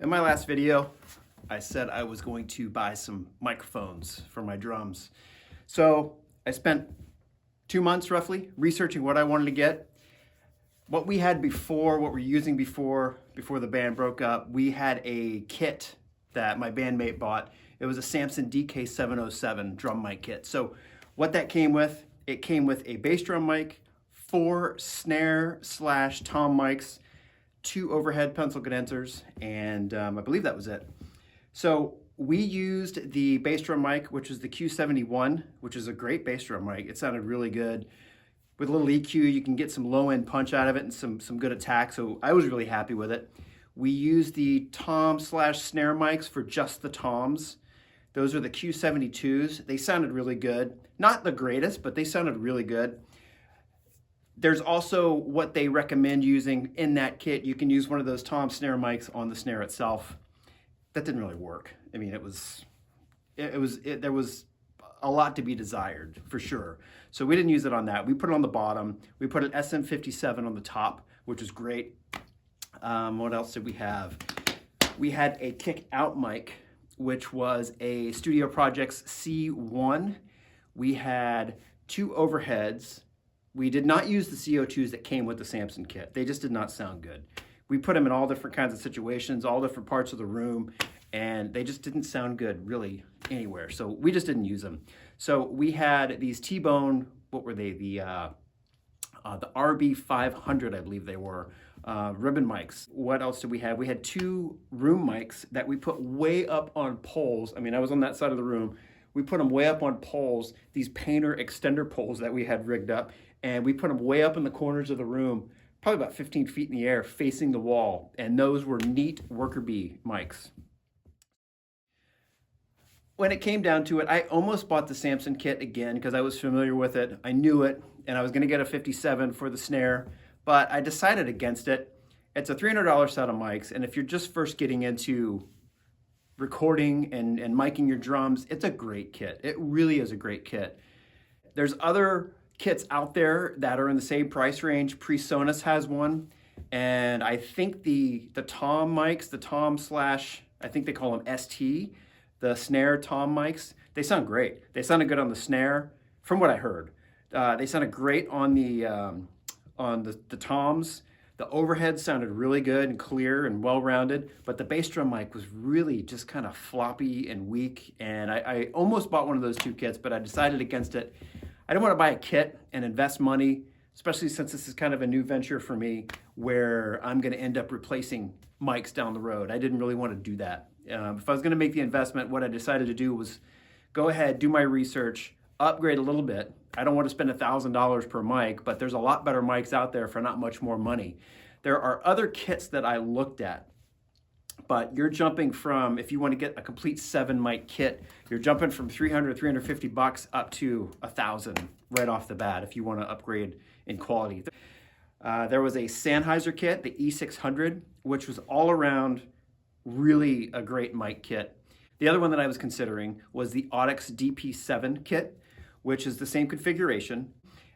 In my last video, I said I was going to buy some microphones for my drums. So I spent 2 months roughly researching what I wanted to get. What we had before, what we're using before the band broke up, we had a kit that my bandmate bought. It was a Samson DK707 drum mic kit. So what that came with, it came with a bass drum mic, 4 snare/tom mics, 2 overhead pencil condensers, and I believe that was it. So we used the bass drum mic, which is the Q71, which is a great bass drum mic. It sounded really good. With a little EQ, you can get some low-end punch out of it and some good attack, so I was really happy with it. We used the tom/snare mics for just the toms. Those are the Q72s. They sounded really good. Not the greatest, but they sounded really good. There's also what they recommend using in that kit. You can use one of those tom snare mics on the snare itself. That didn't really work. I mean, there was a lot to be desired, for sure. So we didn't use it on that. We put it on the bottom. We put an SM57 on the top, which was great. What else did we have? We had a kick out mic, which was a Studio Projects C1. We had 2 overheads. We did not use the CO2s that came with the Samson kit. They just did not sound good. We put them in all different kinds of situations, all different parts of the room, and they just didn't sound good really anywhere. So we just didn't use them. So we had these T-Bone, what were they? The RB500, I believe they were, ribbon mics. What else did we have? We had 2 room mics that we put way up on poles. I mean, I was on that side of the room. We put them way up on poles, these painter extender poles that we had rigged up, and we put them way up in the corners of the room, probably about 15 feet in the air, facing the wall, and those were neat worker bee mics. When it came down to it, I almost bought the Samson kit again because I was familiar with it. I knew it, and I was gonna get a 57 for the snare, but I decided against it. It's a $300 set of mics, and if you're just first getting into recording and micing your drums, it's a great kit. It really is a great kit. There's other kits out there that are in the same price range. PreSonus has one, and I think the tom mics, the tom slash, I think they call them ST, the snare tom mics, they sound great. They sounded good on the snare, from what I heard. They sounded great on the toms. The overhead sounded really good and clear and well-rounded, but the bass drum mic was really just kind of floppy and weak, and I almost bought one of those 2 kits, but I decided against it. I don't want to buy a kit and invest money, especially since this is kind of a new venture for me where I'm going to end up replacing mics down the road. I didn't really want to do that. If I was going to make the investment, what I decided to do was go ahead, do my research, upgrade a little bit. I don't want to spend $1,000 per mic, but there's a lot better mics out there for not much more money. There are other kits that I looked at, but you're jumping from, if you want to get a complete 7 mic kit, you're jumping from $300, $350 up to $1,000 right off the bat if you want to upgrade in quality. There was a Sennheiser kit, the E600, which was all around really a great mic kit. The other one that I was considering was the Audix DP7 kit, which is the same configuration.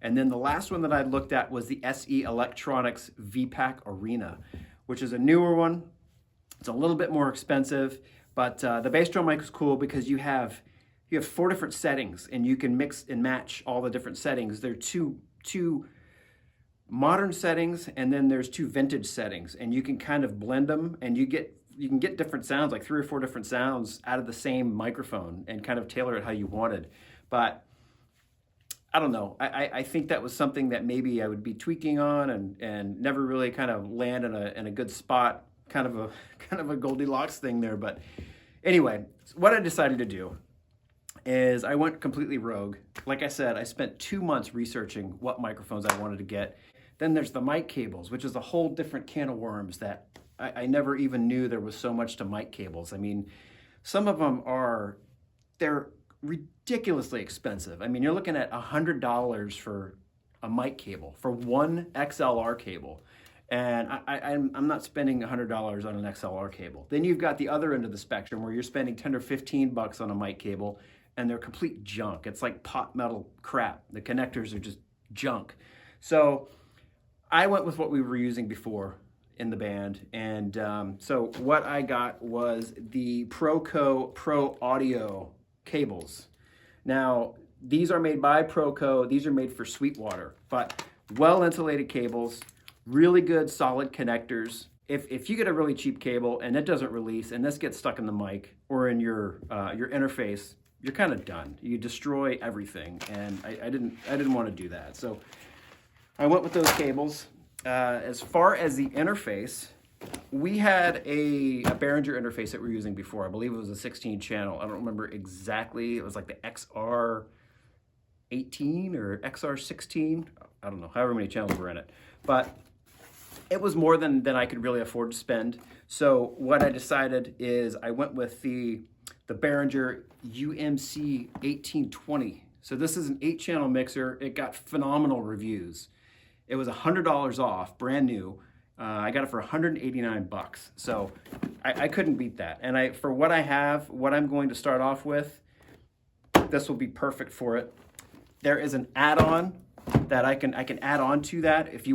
And then the last one that I looked at was the SE Electronics VPAC Arena, which is a newer one. It's a little bit more expensive, but the bass drum mic is cool because you have 4 different settings, and you can mix and match all the different settings. There are two modern settings, and then there's 2 vintage settings, and you can kind of blend them, and you can get different sounds, like 3 or 4 different sounds out of the same microphone, and kind of tailor it how you wanted. But I don't know. I think that was something that maybe I would be tweaking on and never really kind of land in a good spot. Kind of a Goldilocks thing there. But anyway, what I decided to do is I went completely rogue. Like I said, I spent 2 months researching what microphones I wanted to get. Then there's the mic cables, which is a whole different can of worms that I never even knew there was so much to mic cables. I mean, some of them they're ridiculously expensive. I mean, you're looking at $100 for a mic cable, for one XLR cable. And I'm not spending $100 on an XLR cable. Then you've got the other end of the spectrum where you're spending 10 or 15 bucks on a mic cable, and they're complete junk. It's like pot metal crap. The connectors are just junk. So I went with what we were using before. in the band. And so what I got was the Proco Pro Audio cables. Now, these are made by Proco. These are made for Sweetwater, but well-insulated cables, really good solid connectors. If you get a really cheap cable and it doesn't release and this gets stuck in the mic or in your interface, you're kind of done. You destroy everything, and I didn't want to do that. So I went with those cables. As far as the interface, we had a Behringer interface that we were using before. I believe it was a 16 channel. I don't remember exactly. It was like the XR18 or XR16. I don't know, however many channels were in it. But it was more than I could really afford to spend. So what I decided is I went with the Behringer UMC 1820. So this is an 8-channel mixer. It got phenomenal reviews. It was $100 off, brand new. I got it for 189 bucks. So I couldn't beat that. And for what I have, what I'm going to start off with, this will be perfect for it. There is an add-on that I can add on to that if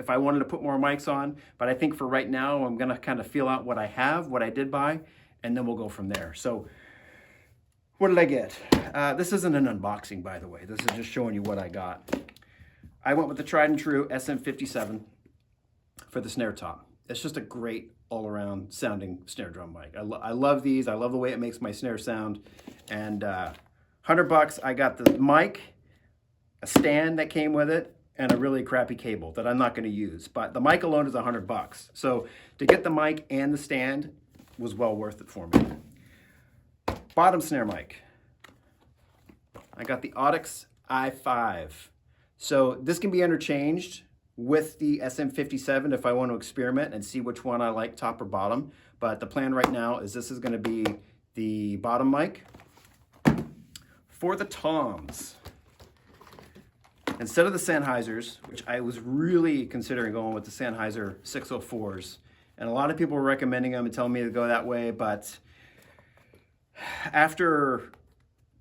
I wanted to put more mics on. But I think for right now, I'm gonna kind of feel out what I have, what I did buy, and then we'll go from there. So what did I get? This isn't an unboxing, by the way. This is just showing you what I got. I went with the tried and true SM57 for the snare top. It's just a great all-around sounding snare drum mic. I love these. I love the way it makes my snare sound. And 100 bucks, I got the mic, a stand that came with it, and a really crappy cable that I'm not going to use. But the mic alone is 100 bucks. So to get the mic and the stand was well worth it for me. Bottom snare mic. I got the Audix i5. So this can be interchanged with the SM57 if I want to experiment and see which one I like, top or bottom. But the plan right now is this is going to be the bottom mic. For the toms, instead of the Sennheisers, which I was really considering going with the Sennheiser 604s, and a lot of people were recommending them and telling me to go that way, but after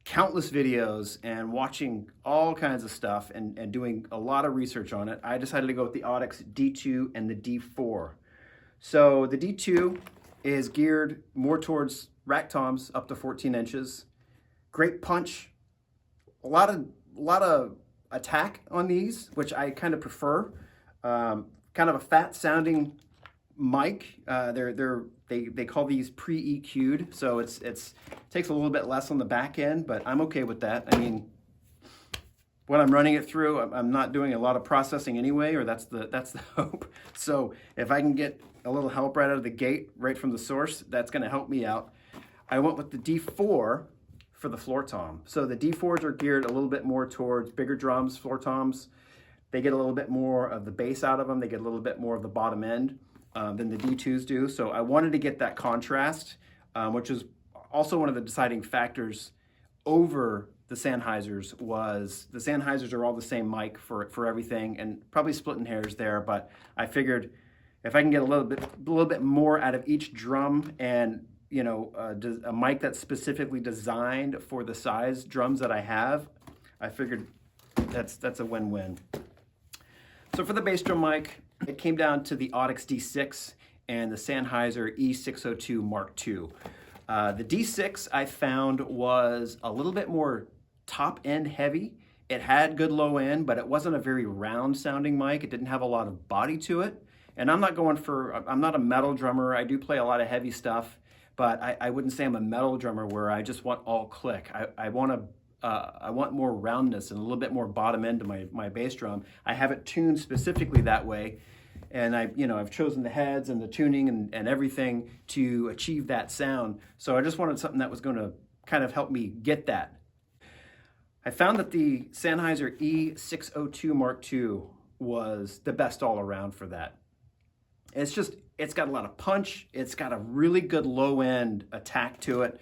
countless videos and watching all kinds of stuff and doing a lot of research on it, I decided to go with the Audix D2 and the D4. So the D2 is geared more towards rack toms up to 14 inches. Great punch, a lot of attack on these, which I kind of prefer. Kind of a fat sounding mic. They call these pre-EQ'd, so it takes a little bit less on the back end, but I'm okay with that. I mean, when I'm running it through, I'm not doing a lot of processing anyway, or that's the hope. So if I can get a little help right out of the gate, right from the source, that's going to help me out. I went with the D4 for the floor tom. So the D4s are geared a little bit more towards bigger drums, floor toms. They get a little bit more of the bass out of them. They get a little bit more of the bottom end than the D2s do. So I wanted to get that contrast, which is also one of the deciding factors over the Sennheisers. Was the Sennheisers are all the same mic for everything, and probably splitting hairs there, but I figured if I can get a little bit more out of each drum, and a mic that's specifically designed for the size drums that I have, I figured that's a win-win. So for the bass drum mic, it came down to the Audix D6 and the Sennheiser E602 Mark II. The D6 I found was a little bit more top end heavy. It had good low end, but it wasn't a very round sounding mic. It didn't have a lot of body to it. And I'm not a metal drummer. I do play a lot of heavy stuff, but I wouldn't say I'm a metal drummer where I just want all click. I want more roundness and a little bit more bottom end to my bass drum. I have it tuned specifically that way, and I've chosen the heads and the tuning and everything to achieve that sound. So I just wanted something that was going to kind of help me get that. I found that the Sennheiser E602 Mark II was the best all around for that. It's got a lot of punch. It's got a really good low end attack to it.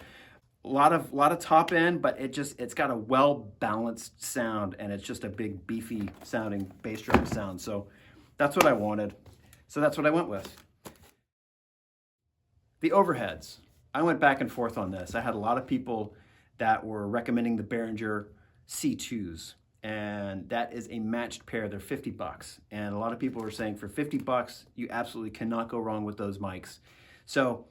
A lot of top end, but it's got a well-balanced sound, and it's just a big beefy sounding bass drum sound. So that's what I wanted. So that's what I went with. The overheads. I went back and forth on this. I had a lot of people that were recommending the Behringer C2s. and that is a matched pair. They're 50 bucks. And a lot of people are saying for 50 bucks, you absolutely cannot go wrong with those mics. So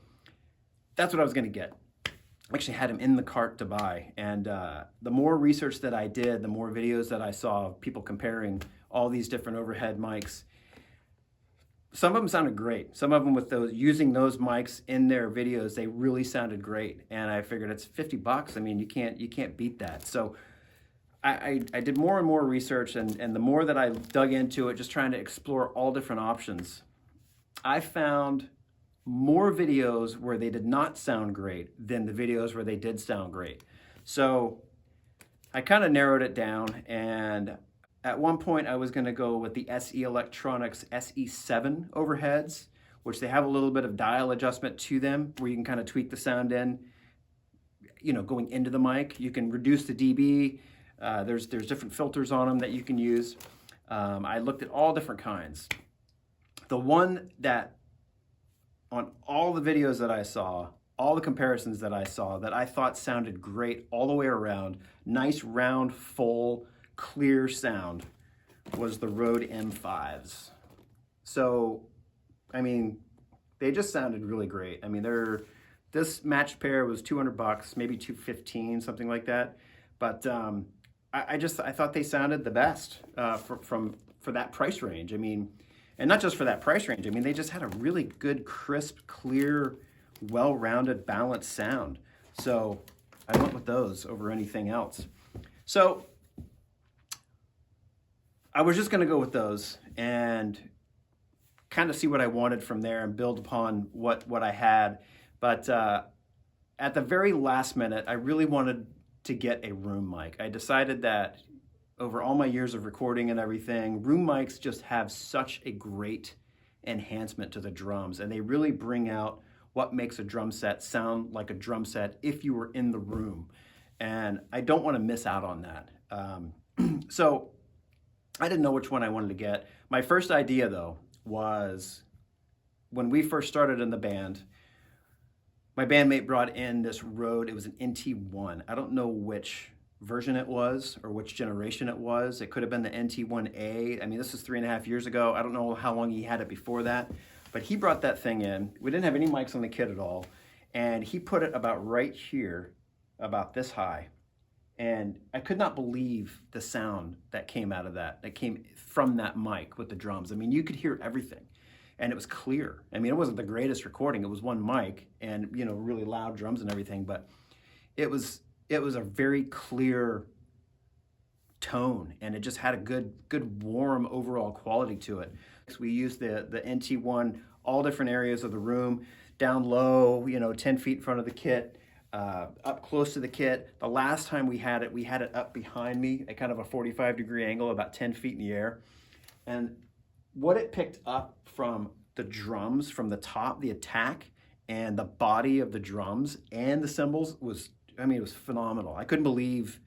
that's what I was gonna get. I actually had them in the cart to buy. And the more research that I did, the more videos that I saw of people comparing all these different overhead mics. Some of them sounded great. Some of them with those, using those mics in their videos, they really sounded great. And I figured it's 50 bucks. I mean, you can't beat that. So I did more and more research, and the more that I dug into it, just trying to explore all different options, I found more videos where they did not sound great than the videos where they did sound great. So I kind of narrowed it down, and at one point I was going to go with the SE Electronics SE7 overheads, which they have a little bit of dial adjustment to them where you can kind of tweak the sound in, you know, going into the mic. You can reduce the dB. There's different filters on them that you can use. I looked at all different kinds. The one that, on all the videos that I saw, all the comparisons that I saw, that I thought sounded great all the way around, nice, round, full, clear sound, was the Rode M5s. So, I mean, they just sounded really great. I mean, this matched pair was 200 bucks, maybe 215, something like that. But I thought they sounded the best for that price range. I mean, and not just for that price range. I mean, they just had a really good, crisp, clear, well-rounded, balanced sound. So I went with those over anything else. So I was just going to go with those and kind of see what I wanted from there and build upon what I had. But at the very last minute, I really wanted to get a room mic. I decided that over all my years of recording and everything, room mics just have such a great enhancement to the drums, and they really bring out what makes a drum set sound like a drum set if you were in the room. And I don't want to miss out on that. So I didn't know which one I wanted to get. My first idea, though, was when we first started in the band, my bandmate brought in this Rode. It was an NT1. I don't know which version it was or which generation it was. It could have been the NT1A. I mean, this was 3.5 years ago. I don't know how long he had it before that, but he brought that thing in. We didn't have any mics on the kit at all, and he put it about right here, about this high. And I could not believe the sound that came out of that came from that mic with the drums. I mean, you could hear everything, and it was clear. I mean, it wasn't the greatest recording. It was one mic and, you know, really loud drums and everything, but it was a very clear tone, and it just had a good warm overall quality to it. So we used the NT1, all different areas of the room, down low, you know, 10 feet in front of the kit, up close to the kit. The last time we had it up behind me at kind of a 45-degree angle, about 10 feet in the air. And what it picked up from the drums, from the top, the attack, and the body of the drums and the cymbals was, I mean, it was phenomenal. I couldn't believe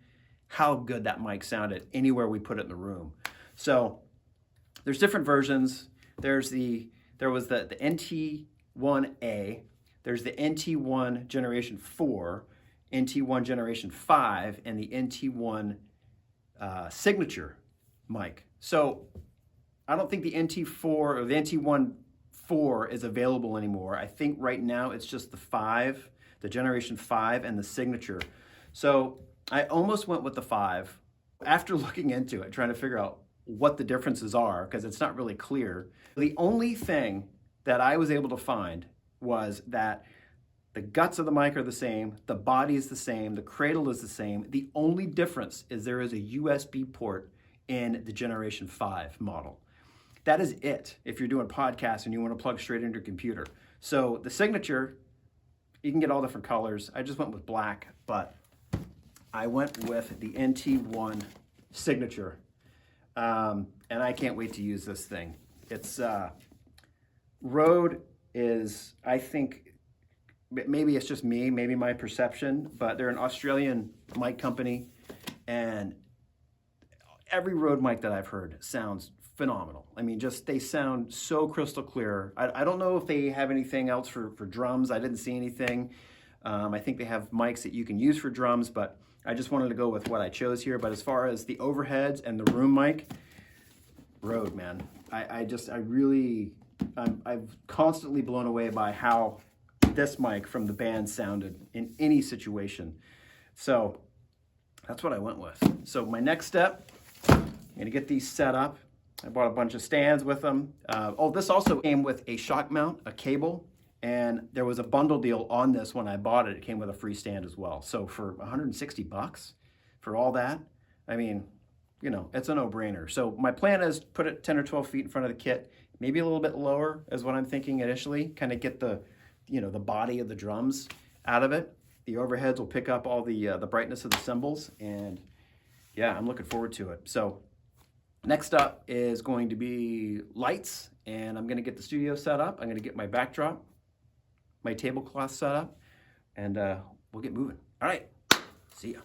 how good that mic sounded anywhere we put it in the room. So there's different versions. There was the NT1A, there's the NT1 Generation 4, NT1 Generation 5, and the NT1 Signature mic. So I don't think the NT4 or the NT1-4 is available anymore. I think right now it's just the 5, the Generation 5, and the Signature. So I almost went with the 5. After looking into it, trying to figure out what the differences are, because it's not really clear, the only thing that I was able to find was that the guts of the mic are the same, the body is the same, the cradle is the same. The only difference is there is a USB port in the Generation 5 model. That is it if you're doing podcasts and you want to plug straight into your computer. So the Signature, you can get all different colors. I just went with black, but I went with the NT1 Signature. And I can't wait to use this thing. It's Rode is, I think, maybe it's just me, maybe my perception, but they're an Australian mic company, and every Rode mic that I've heard sounds phenomenal. I mean, just they sound so crystal clear. I don't know if they have anything else for drums. I didn't see anything. I think they have mics that you can use for drums, but I just wanted to go with what I chose here. But as far as the overheads and the room mic, Rode, man. I've constantly blown away by how this mic from the band sounded in any situation. So that's what I went with. So my next step, I'm gonna get these set up. I bought a bunch of stands with them. This also came with a shock mount, a cable, and there was a bundle deal on this when I bought it. It came with a free stand as well. So for 160 bucks for all that, I mean, you know, it's a no-brainer. So my plan is put it 10 or 12 feet in front of the kit, maybe a little bit lower is what I'm thinking initially, kind of get the, you know, the body of the drums out of it. The overheads will pick up all the brightness of the cymbals, and yeah, I'm looking forward to it. So next up is going to be lights, and I'm gonna get the studio set up. I'm gonna get my backdrop, my tablecloth set up, and we'll get moving. All right, see ya.